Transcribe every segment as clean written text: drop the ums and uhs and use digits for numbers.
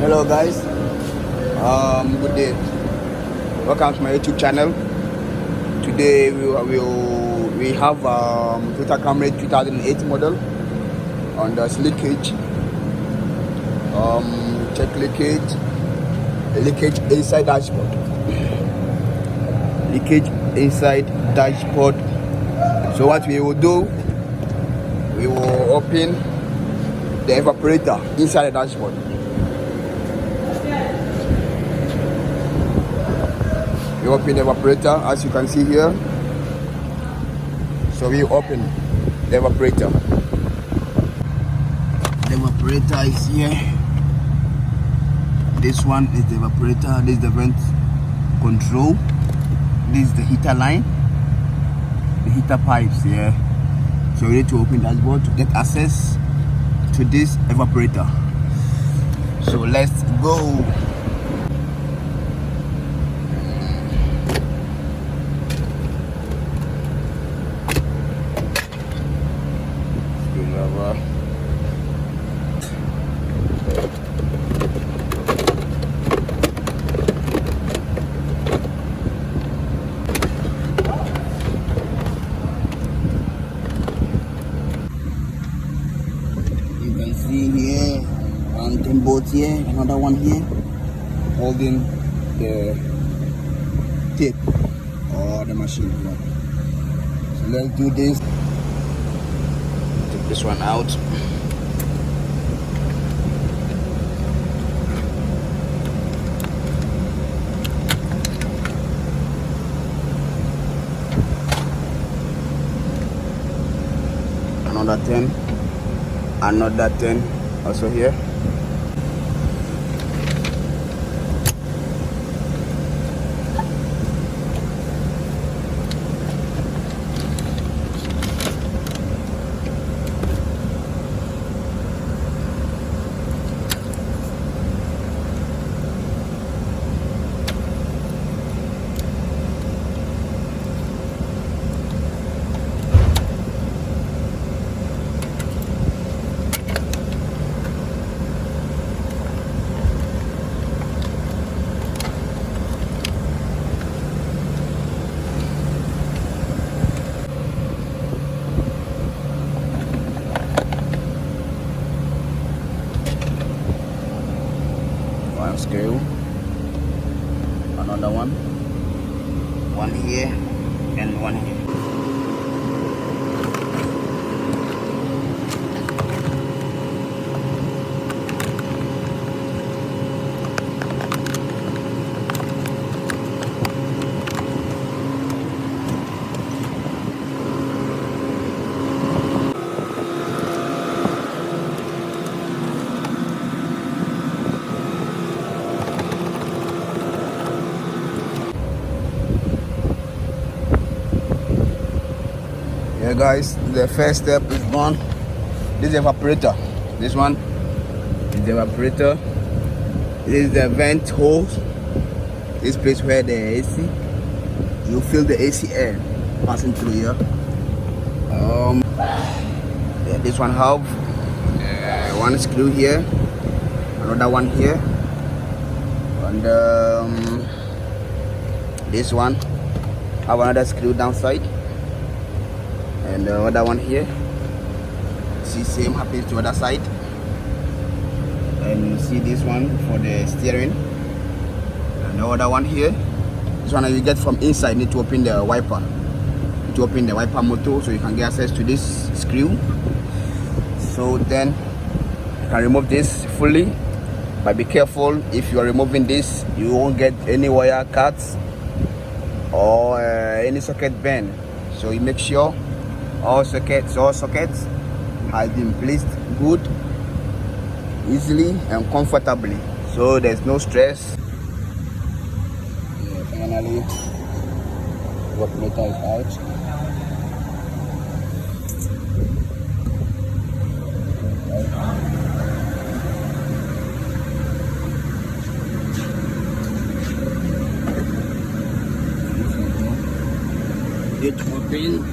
Hello guys, good day. Welcome to my YouTube channel. Today we have Toyota Camry 2008 model on the leakage. Check leakage inside dashboard. Leakage inside dashboard. So what we will do, we will open the evaporator inside the dashboard. We open the evaporator as you can see here. So we open the evaporator. The evaporator is here. This one is the evaporator. This is the vent control. This is the heater line. The heater pipes here. So we need to open the dashboard to get access to this evaporator. So let's go. You can see here, one bolt here, another one here, holding the tape or the machine here. So let's do this. Take this one out. Another 10, another 10 also here. One screw, another one here and one here. Yeah guys, the first step is done. This is the evaporator. This one is the evaporator. This is the vent hole. This place where the AC, you feel the AC air passing through here. Yeah, this one have one screw here, another one here, and this one have another screw downside. And the other one here, see, same happens to other side. And you see this one for the steering, and the other one here, this one you get from inside. You need to open the wiper, to open the wiper motor, so you can get access to this screw. So then you can remove this fully, but be careful. If you are removing this, you won't get any wire cuts or any socket bend. So you make sure all sockets has been placed good, easily and comfortably, so there's no stress. Yeah, finally evaporator is out. It open.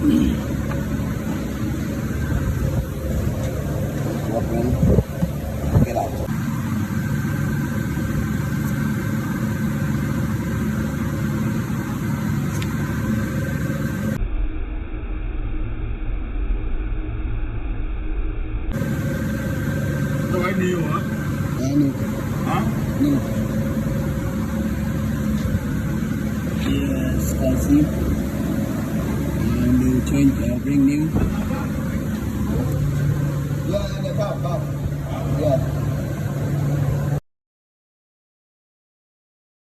Open, get out. new. Yes, can see. And they will change, bring new. Yeah, the car. Yeah.